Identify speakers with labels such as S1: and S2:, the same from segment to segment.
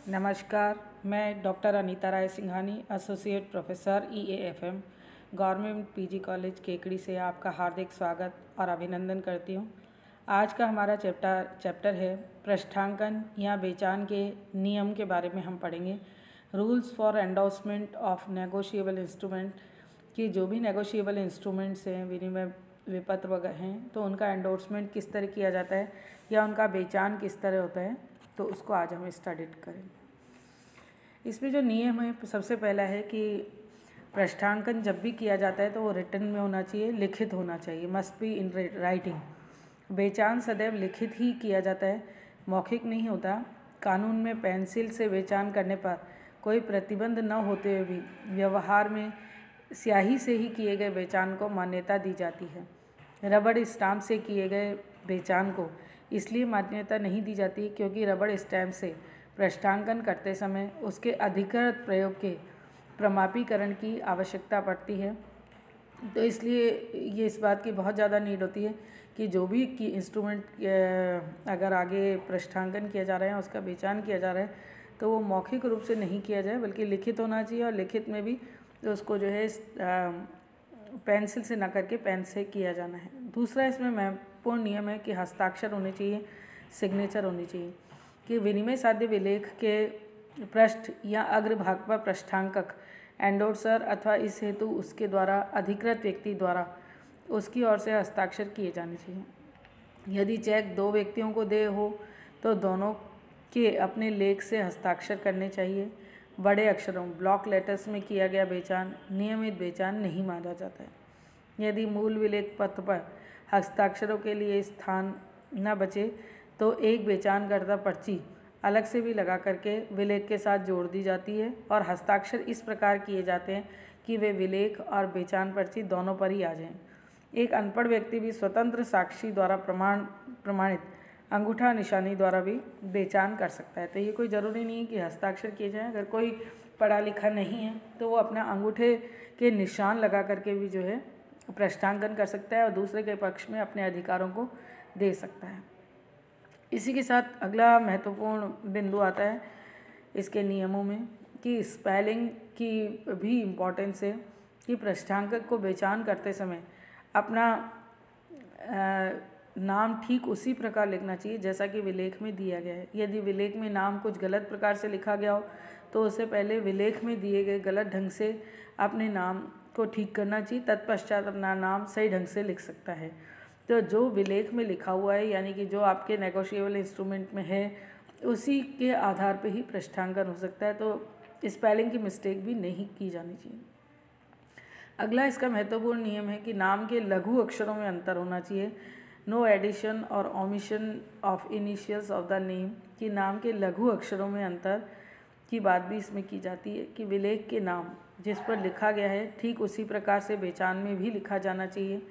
S1: नमस्कार। मैं doctor Anita Rai Singhani, associate professor EAFM, government PG college Kekri से आपका हार्दिक स्वागत और अभिनंदन करती हूँ। आज का हमारा चैप्टर है पृष्ठांकन या बेचान के नियम के बारे में हम पढ़ेंगे। Rules for endorsement of negotiable instrument, कि जो भी नेगोशिएबल इंस्ट्रूमेंट्स हैं, विनिमय विपत्र वगैरह हैं, तो उनका एंडोर्समेंट किस तरह किया जाता है या उनका बेचान किस तरह होता है, तो उसको आज हम स्टडी करेंगे। इसमें जो नियम है, सबसे पहला है कि पृष्ठांकन जब भी किया जाता है तो वो रिटन में होना चाहिए, लिखित होना चाहिए, मस्ट बी इन राइटिंग। बेचान सदैव लिखित ही किया जाता है, मौखिक नहीं होता। कानून में पेंसिल से बेचान करने पर कोई प्रतिबंध न होते हुए भी व्यवहार में स्याही से ही किए गए बेचान को मान्यता दी जाती है। रबड़ स्टाम्प से किए गए बेचान को इसलिए मान्यता नहीं दी जाती क्योंकि रबड़ स्टैम्प से पृष्ठांकन करते समय उसके अधिकृत प्रयोग के प्रमापीकरण की आवश्यकता पड़ती है। तो इसलिए ये इस बात की बहुत ज़्यादा नीड होती है कि जो भी की इंस्ट्रूमेंट अगर आगे पृष्ठांकन किया जा रहा है, उसका बेचान किया जा रहा है, तो वो मौखिक रूप से नहीं किया जाए बल्कि लिखित होना चाहिए। और लिखित में भी तो उसको जो है पेंसिल से ना करके पेन से किया जाना है। दूसरा इसमें महत्वपूर्ण नियम है कि हस्ताक्षर होने चाहिए, सिग्नेचर होनी चाहिए। कि विनिमय साध्य विलेख के पृष्ठ या अग्रभाग पर पृष्ठांकक एंडोर्सर अथवा इस हेतु उसके द्वारा अधिकृत व्यक्ति द्वारा उसकी ओर से हस्ताक्षर किए जाने चाहिए। यदि चेक दो व्यक्तियों को दे हो तो दोनों के अपने लेख से हस्ताक्षर करने चाहिए। बड़े अक्षरों ब्लॉक लेटर्स में किया गया बेचान नियमित बेचान नहीं माना जाता है। यदि मूल विलेख पत्र पर हस्ताक्षरों के लिए स्थान न बचे तो एक बेचानकर्ता पर्ची अलग से भी लगा करके विलेख के साथ जोड़ दी जाती है और हस्ताक्षर इस प्रकार किए जाते हैं कि वे विलेख और बेचान पर्ची दोनों पर ही आ जाएं। एक अनपढ़ व्यक्ति भी स्वतंत्र साक्षी द्वारा प्रमाणित अंगूठा निशानी द्वारा भी बेचान कर सकता है। तो ये कोई ज़रूरी नहीं है कि हस्ताक्षर किए जाएँ। अगर कोई पढ़ा लिखा नहीं है तो वो अपना अंगूठे के निशान लगा करके भी जो है पृष्ठांकन कर सकता है और दूसरे के पक्ष में अपने अधिकारों को दे सकता है। इसी के साथ अगला महत्वपूर्ण बिंदु आता है इसके नियमों में कि स्पेलिंग की भी इम्पोर्टेंस है। कि पृष्ठांकक को बेचान करते समय अपना नाम ठीक उसी प्रकार लिखना चाहिए जैसा कि विलेख में दिया गया है। यदि विलेख में नाम कुछ गलत प्रकार से लिखा गया हो तो उससे पहले विलेख में दिए गए गलत ढंग से अपने नाम को ठीक करना चाहिए, तत्पश्चात अपना नाम सही ढंग से लिख सकता है। तो जो विलेख में लिखा हुआ है यानी कि जो आपके नेगोशिएबल इंस्ट्रूमेंट में है उसी के आधार पे ही पृष्ठांकन हो सकता है। तो स्पेलिंग की मिस्टेक भी नहीं की जानी चाहिए। अगला इसका महत्वपूर्ण नियम है कि नाम के लघु अक्षरों में अंतर होना चाहिए। नो एडिशन और omission of initials of the name, कि नाम के लघु अक्षरों में अंतर की बात भी इसमें की जाती है। कि विलेख के नाम जिस पर लिखा गया है ठीक उसी प्रकार से बेचान में भी लिखा जाना चाहिए।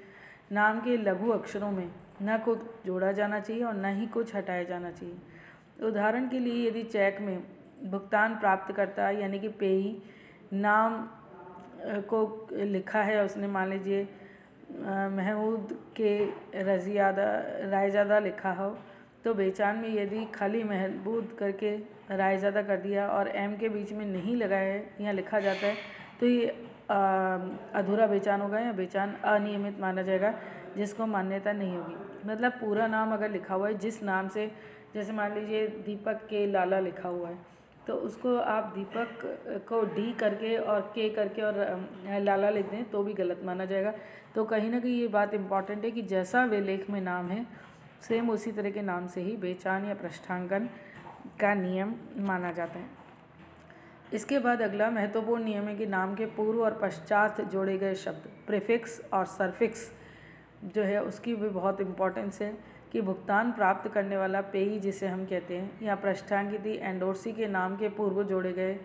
S1: नाम के लघु अक्षरों में न कुछ जोड़ा जाना चाहिए और न ही कुछ हटाया जाना चाहिए। उदाहरण के लिए यदि चेक में भुगतान प्राप्तकर्ता यानी कि पेयी नाम को लिखा है, उसने मान लीजिए महमूद के रायज़ादा लिखा हो, तो बेचान में यदि खाली महमूद करके रायज़ादा कर दिया और एम के बीच में नहीं लगाया है या लिखा जाता है तो ये अधूरा बेचान होगा या बेचान अनियमित माना जाएगा, जिसको मान्यता नहीं होगी। मतलब पूरा नाम अगर लिखा हुआ है जिस नाम से, जैसे मान लीजिए दीपक के लाला लिखा हुआ है तो उसको आप दीपक को डी करके और के करके और लाला लिख दें तो भी गलत माना जाएगा। तो कहीं ना कहीं ये बात इम्पॉर्टेंट है कि जैसा वे लेख में नाम है सेम उसी तरह के नाम से ही बेचान या पृष्ठांकन का नियम माना जाता है। इसके बाद अगला महत्वपूर्ण नियम है कि नाम के पूर्व और पश्चात जोड़े गए शब्द प्रीफिक्स और सरफिक्स जो है उसकी भी बहुत इम्पोर्टेंस है। कि भुगतान प्राप्त करने वाला पेयी जिसे हम कहते हैं या पृष्ठांकित एंडोर्सी के नाम के पूर्व जोड़े गए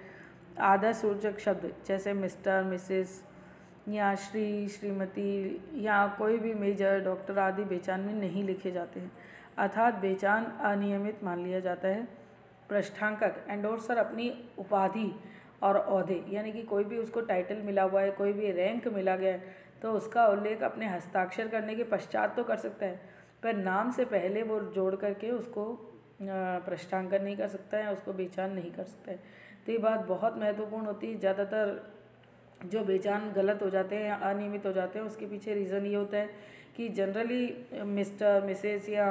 S1: आदर सूचक शब्द जैसे मिस्टर, मिसेस या श्री, श्रीमती या कोई भी मेजर, डॉक्टर आदि बेचान में नहीं लिखे जाते हैं, अर्थात बेचान अनियमित मान लिया जाता है। पृष्ठांकक एंडोर्सर अपनी उपाधि और ओहदे यानी कि कोई भी उसको टाइटल मिला हुआ है, कोई भी रैंक मिला गया है तो उसका उल्लेख अपने हस्ताक्षर करने के पश्चात तो कर सकता है, पर नाम से पहले वो जोड़ करके उसको प्रश्नांकन नहीं कर सकता है, उसको बेचान नहीं कर सकता है। तो ये बात बहुत महत्वपूर्ण होती है। ज़्यादातर जो बेचान गलत हो जाते हैं या अनियमित हो जाते हैं उसके पीछे रीज़न ये होता है कि जनरली मिस्टर मिसेस या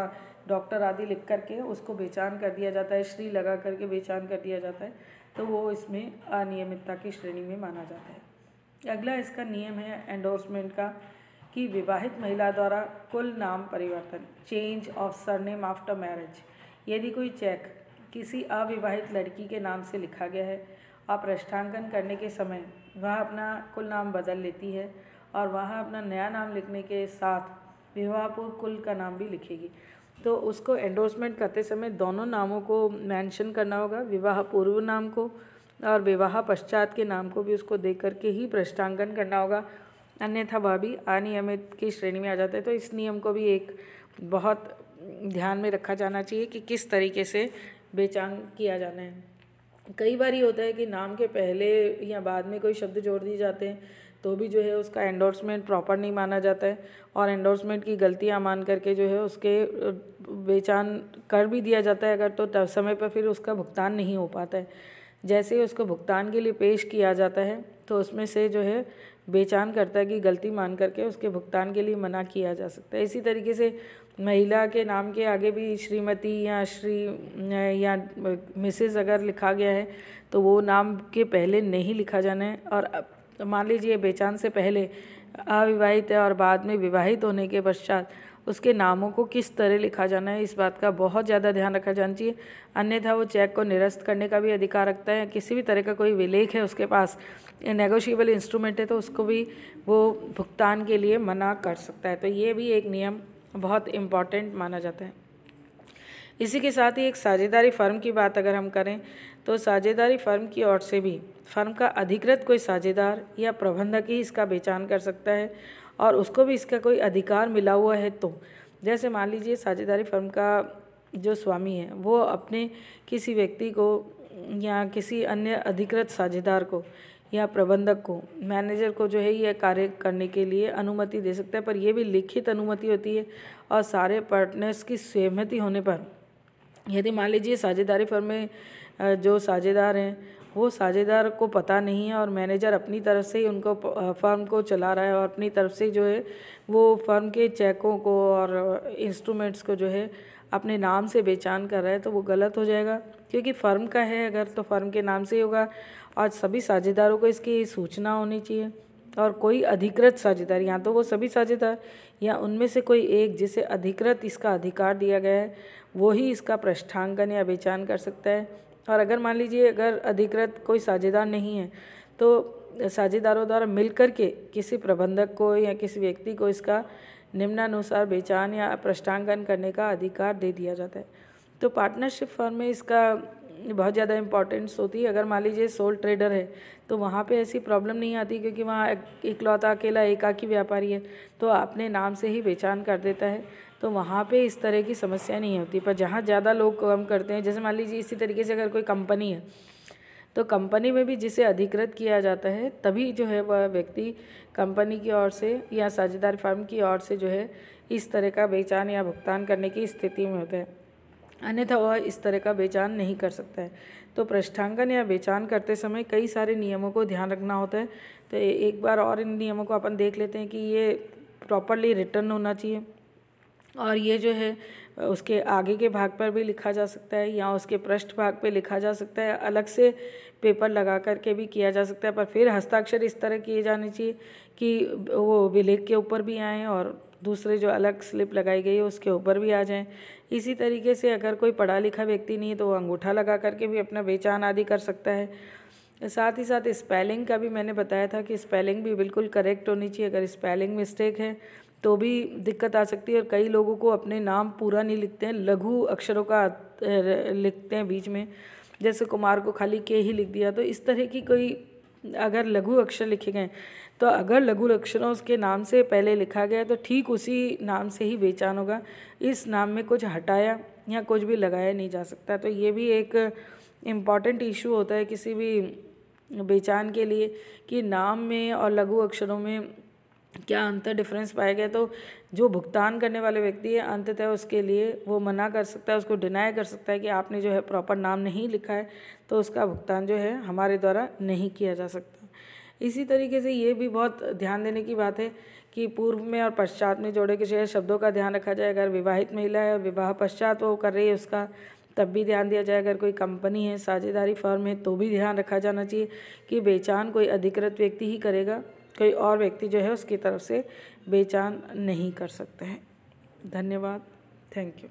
S1: डॉक्टर आदि लिख करके उसको बेचान कर दिया जाता है, श्री लगा करके बेचान कर दिया जाता है, तो वो इसमें अनियमितता की श्रेणी में माना जाता है। अगला इसका नियम है एंडोर्समेंट का कि विवाहित महिला द्वारा कुल नाम परिवर्तन, change of surname after marriage, यदि कोई चेक किसी अविवाहित लड़की के नाम से लिखा गया है और प्रश्नांकन करने के समय वह अपना कुल नाम बदल लेती है और वह अपना नया नाम लिखने के साथ विवाह पूर्व कुल का नाम भी लिखेगी, तो उसको एंडोर्समेंट करते समय दोनों नामों को मेंशन करना होगा, विवाह पूर्व नाम को और विवाह पश्चात के नाम को भी उसको देख करके ही प्रश्नांकन करना होगा, अन्यथा वह भी अनियमित की श्रेणी में आ जाता है। तो इस नियम को भी एक बहुत ध्यान में रखा जाना चाहिए कि किस तरीके से बेचान किया जाना है। कई बार ये होता है कि नाम के पहले या बाद में कोई शब्द जोड़ दिए जाते हैं तो भी जो है उसका एंडोर्समेंट प्रॉपर नहीं माना जाता है और एंडोर्समेंट की गलतियां मान करके जो है उसके बेचान कर भी दिया जाता है अगर, तो समय पर फिर उसका भुगतान नहीं हो पाता है। जैसे ही उसको भुगतान के लिए पेश किया जाता है तो उसमें से जो है बेचान करता है कि गलती मान करके उसके भुगतान के लिए मना किया जा सकता है। इसी तरीके से महिला के नाम के आगे भी श्रीमती या श्री या मिसेस अगर लिखा गया है तो वो नाम के पहले नहीं लिखा जाना है। और मान लीजिए बेचान से पहले अविवाहित है और बाद में विवाहित होने के पश्चात उसके नामों को किस तरह लिखा जाना है, इस बात का बहुत ज़्यादा ध्यान रखा जाना चाहिए, अन्यथा वो चेक को निरस्त करने का भी अधिकार रखता है। किसी भी तरह का कोई विलेख है उसके पास, नेगोशिएबल इंस्ट्रूमेंट है, तो उसको भी वो भुगतान के लिए मना कर सकता है। तो ये भी एक नियम बहुत इम्पॉर्टेंट माना जाता है। इसी के साथ ही एक साझेदारी फर्म की बात अगर हम करें तो साझेदारी फर्म की ओर से भी फर्म का अधिकृत कोई साझेदार या प्रबंधक ही इसका बेचान कर सकता है और उसको भी इसका कोई अधिकार मिला हुआ है। तो जैसे मान लीजिए साझेदारी फर्म का जो स्वामी है वो अपने किसी व्यक्ति को या किसी अन्य अधिकृत साझेदार को या प्रबंधक को, मैनेजर को जो है ये कार्य करने के लिए अनुमति दे सकता है, पर यह भी लिखित अनुमति होती है और सारे पार्टनर्स की सहमति होने पर। यदि मान लीजिए साझेदारी फर्म में जो साझेदार हैं वो साझेदार को पता नहीं है और मैनेजर अपनी तरफ से ही उनको फर्म को चला रहा है और अपनी तरफ से जो है वो फर्म के चेकों को और इंस्ट्रूमेंट्स को जो है अपने नाम से बेचान कर रहा है, तो वो गलत हो जाएगा। क्योंकि फर्म का है अगर तो फर्म के नाम से ही होगा और सभी साझेदारों को इसकी सूचना होनी चाहिए। और कोई अधिकृत साझेदार, या तो वो सभी साझेदार या उनमें से कोई एक जिसे अधिकृत इसका अधिकार दिया गया है वो ही इसका प्रश्नांकन या बेचान कर सकता है। और अगर मान लीजिए अगर अधिकृत कोई साझेदार नहीं है तो साझेदारों द्वारा मिलकर के किसी प्रबंधक को या किसी व्यक्ति को इसका निम्नानुसार बेचान या प्रश्नांकन करने का अधिकार दे दिया जाता है। तो पार्टनरशिप फर्म में इसका बहुत ज़्यादा इम्पोर्टेंस होती है। अगर मान लीजिए सोल ट्रेडर है तो वहाँ पे ऐसी प्रॉब्लम नहीं आती क्योंकि वहाँ इकलौता अकेला एकाकी व्यापारी है तो अपने नाम से ही बेचान कर देता है, तो वहाँ पे इस तरह की समस्या नहीं होती। पर जहाँ ज़्यादा लोग काम करते हैं, जैसे मान लीजिए इसी तरीके से अगर कोई कंपनी है तो कंपनी में भी जिसे अधिकृत किया जाता है तभी जो है वह व्यक्ति कंपनी की ओर से या साझेदार फर्म की ओर से जो है इस तरह का बेचान या भुगतान करने की स्थिति में होता है, अन्यथा वह इस तरह का बेचान नहीं कर सकता है। तो प्रश्नांकन या बेचान करते समय कई सारे नियमों को ध्यान रखना होता है। तो एक बार और इन नियमों को अपन देख लेते हैं कि ये प्रॉपरली रिटर्न होना चाहिए और ये जो है उसके आगे के भाग पर भी लिखा जा सकता है या उसके पृष्ठ भाग पे लिखा जा सकता है, अलग से पेपर लगा करके भी किया जा सकता है, पर फिर हस्ताक्षर इस तरह किए जाने चाहिए कि वो विलेख के ऊपर भी आएँ और दूसरे जो अलग स्लिप लगाई गई है उसके ऊपर भी आ जाएं। इसी तरीके से अगर कोई पढ़ा लिखा व्यक्ति नहीं है तो वो अंगूठा लगा करके भी अपना बेचान आदि कर सकता है। साथ ही साथ स्पेलिंग का भी मैंने बताया था कि स्पेलिंग भी बिल्कुल करेक्ट होनी चाहिए। अगर स्पेलिंग मिस्टेक है तो भी दिक्कत आ सकती है और कई लोगों को अपने नाम पूरा नहीं लिखते हैं, लघु अक्षरों का लिखते हैं बीच में, जैसे कुमार को खाली के ही लिख दिया। तो इस तरह की कोई अगर लघु अक्षर लिखे गए तो अगर लघु अक्षरों उसके नाम से पहले लिखा गया तो ठीक उसी नाम से ही बेचान होगा, इस नाम में कुछ हटाया या कुछ भी लगाया नहीं जा सकता। तो ये भी एक इम्पॉर्टेंट इशू होता है किसी भी बेचान के लिए कि नाम में और लघु अक्षरों में क्या अंतर डिफरेंस पाया गया, तो जो भुगतान करने वाले व्यक्ति है अंततः उसके लिए वो मना कर सकता है, उसको डिनाई कर सकता है कि आपने जो है प्रॉपर नाम नहीं लिखा है, तो उसका भुगतान जो है हमारे द्वारा नहीं किया जा सकता। इसी तरीके से ये भी बहुत ध्यान देने की बात है कि पूर्व में और पश्चात में जोड़े के शब्दों का ध्यान रखा जाए। अगर विवाहित महिला है, विवाह पश्चात वो कर रही है उसका तब भी ध्यान दिया जाए। अगर कोई कंपनी है, साझेदारी फर्म है, तो भी ध्यान रखा जाना चाहिए कि बेचान कोई अधिकृत व्यक्ति ही करेगा, कोई और व्यक्ति जो है उसकी तरफ से बेचान नहीं कर सकते हैं। धन्यवाद। Thank you.